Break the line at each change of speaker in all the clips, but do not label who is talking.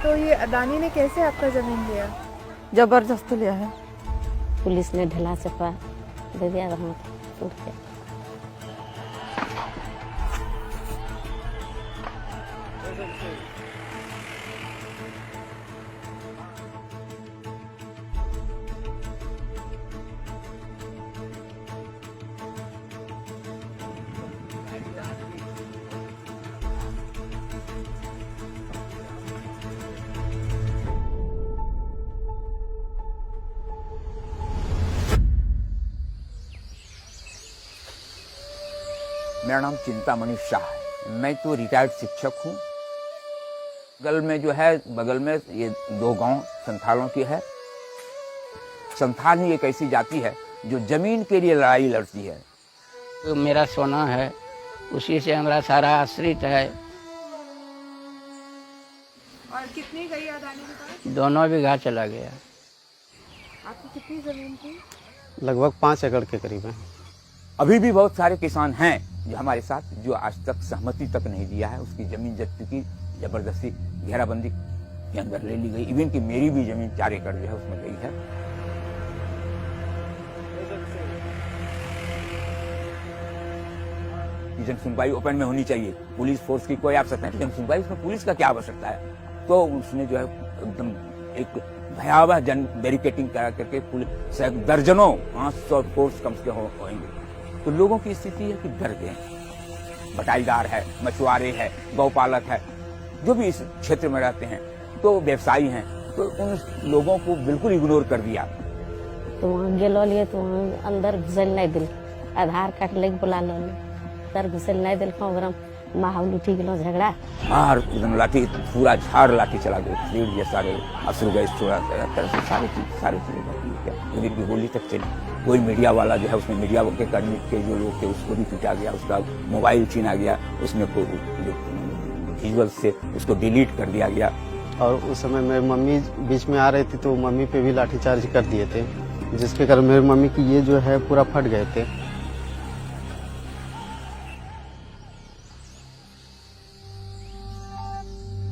तो ये अदानी ने कैसे आपका जमीन लिया?
जबरदस्त लिया है।
पुलिस ने ढला चपा दे दिया वहाँ टूट के।
मेरा नाम चिंतामणि शाह है। मैं तो रिटायर्ड शिक्षक हूँ। बगल में ये 2 गांव संथालों की है। संथाल ही एक ऐसी जाति है जो जमीन के लिए लड़ाई लड़ती है।
तो मेरा सोना है, उसी से हमारा सारा आश्रित है।
और कितनी गई अदानी के पास?
2 बीघा चला गया।
आपकी कितनी जमीन थी?
लगभग 5 एकड़ के करीब है।
अभी भी बहुत सारे किसान हैं जो हमारे साथ, जो आज तक सहमति तक नहीं दिया है। उसकी जमीन जब्ती की जबरदस्ती घेराबंदी के अंदर ले ली गई। इवन कि मेरी भी जमीन 4 एकड़ जो है उसमें गई है। जन सुनवाई ओपन में होनी चाहिए। पुलिस फोर्स की कोई आवश्यकता नहीं। जन सुनवाई उसमें पुलिस का क्या आवश्यकता है? तो उसने जो है एकदम एक भयावह जन बैरिकेटिंग करा करके पुलिस दर्जनों 500 फोर्स कम से कम होंगे। तो लोगों की स्थिति है कि डर गए। बटाईदार है, मछुआरे है, गौपालक है, जो भी इस क्षेत्र में रहते हैं, तो व्यवसायी हैं, तो उन लोगों को बिल्कुल इग्नोर कर दिया।
तो वहाँ गेलो लिए तो वहाँ अंदर घुसल नहीं दिल। आधार कार्ड लेके बुला लो, अंदर घुसल नहीं दिल। ओकरा माहौल उठी गेलो झगड़ा।
मार एकदम लाठी, पूरा झाड़ लाठी चला गया। भीड़ ये सारे अश्रु गैस छोड़ा, सारी चीज की गोली तक चली। कोई मीडिया वाला जो है उसमें मीडिया के कर्मी के जो लोग थे उसको भी पीटा गया। उसका मोबाइल छीना गया, उसमें विजुअल से उसको डिलीट कर दिया गया।
और उस समय मेरी मम्मी बीच में आ रही थी तो मम्मी पे भी लाठीचार्ज कर दिए थे, जिसके कारण मेरी मम्मी की ये जो है पूरा फट गए थे।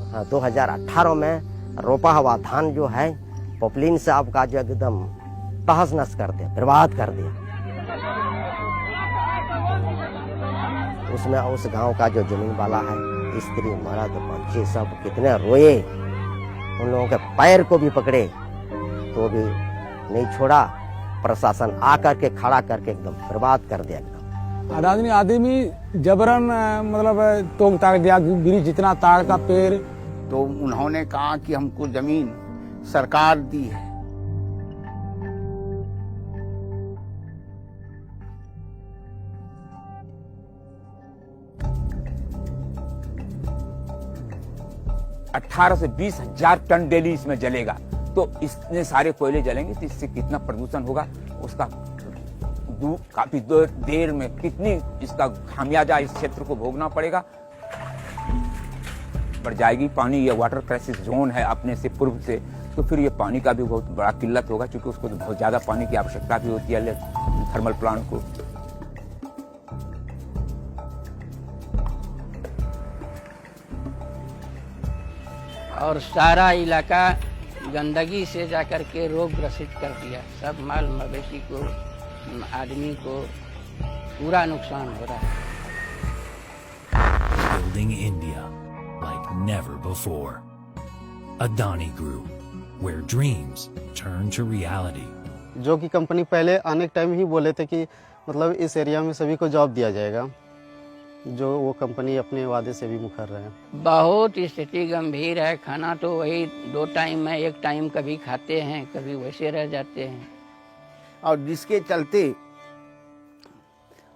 हाँ, 2018 में रोपा हुआ धान जो है पॉपुलिन से आपका जो एकदम तहस नहस कर दिया, बर्बाद कर दिया। उसमें उस गांव का जो जमीन वाला है, स्त्री मर्द बच्चे सब कितने रोए। उन लोगों के पैर को भी पकड़े तो भी नहीं छोड़ा। प्रशासन आकर के खड़ा करके एकदम बर्बाद कर दिया। एकदम
अदानी आदमी जबरन मतलब तोड़ ताड़ दिया, गिरी जितना ताड़ का पेड़।
तो उन्होंने कहा कि हमको जमीन सरकार दी है।
अठारह से 20,000 टन डेली इसमें जलेगा। तो इतने सारे कोयले जलेंगे तो इससे कितना प्रदूषण होगा, उसका काफी देर में कितनी इसका खामियाजा इस क्षेत्र को भोगना पड़ेगा। बढ़ जाएगी पानी। ये वाटर क्राइसिस जोन है अपने से पूर्व से, तो फिर ये पानी का भी बहुत बड़ा किल्लत होगा, क्योंकि उसको तो बहुत ज्यादा पानी की आवश्यकता भी होती है थर्मल प्लांट को।
और सारा इलाका गंदगी से जाकर के रोग ग्रसित कर दिया। सब माल मवेशी को, आदमी को पूरा नुकसान हो रहा है।
Building India like never before. Adani Group, where dreams turn to reality.
जो कि कंपनी पहले आने के टाइम ही बोले थे कि मतलब इस एरिया में सभी को जॉब दिया जाएगा, जो वो कंपनी अपने वादे से भी मुकर रहे हैं।
बहुत स्थिति गंभीर है। खाना तो वही 2 टाइम में, 1 टाइम कभी खाते हैं, कभी वैसे रह जाते हैं।
और जिसके चलते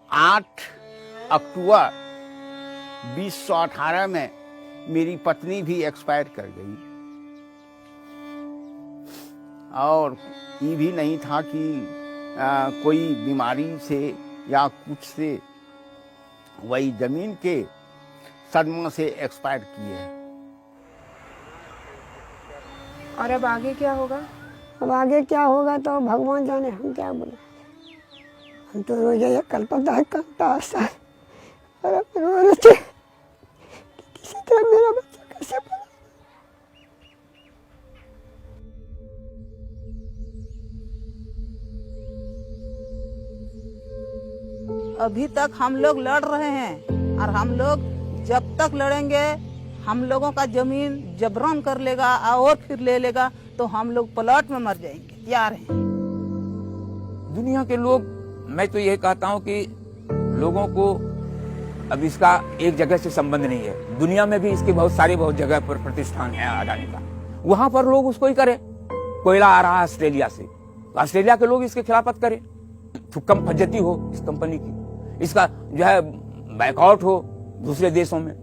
8 अक्टूबर 2018 में मेरी पत्नी भी एक्सपायर कर गई। और ये भी नहीं था कि कोई बीमारी से या कुछ से, वही जमीन के सदमा से एक्सपायर किए हैं।
और अब आगे क्या होगा?
अब आगे क्या होगा तो भगवान जाने, हम क्या बोले। हम तो रोज ये कल्पता है करता है और अपने किसी तरह मेरा बच्चा कैसे पला।
अभी तक हम लोग लड़ रहे हैं और हम लोग जब तक लड़ेंगे हम लोगों का जमीन जबरन कर लेगा और फिर ले लेगा तो हम लोग प्लॉट में मर जाएंगे, तैयार हैं।
दुनिया के लोग, मैं तो ये कहता हूं कि लोगों को अब इसका एक जगह से संबंध नहीं है। दुनिया में भी इसके बहुत जगह पर प्रतिष्ठान है अडानी का, वहां पर लोग उसको ही करें। कोयला आ रहा है ऑस्ट्रेलिया से, तो ऑस्ट्रेलिया के लोग इसके खिलाफत करें, कम फज्जती हो इस कंपनी की, इसका जो है बैकआउट हो दूसरे देशों में।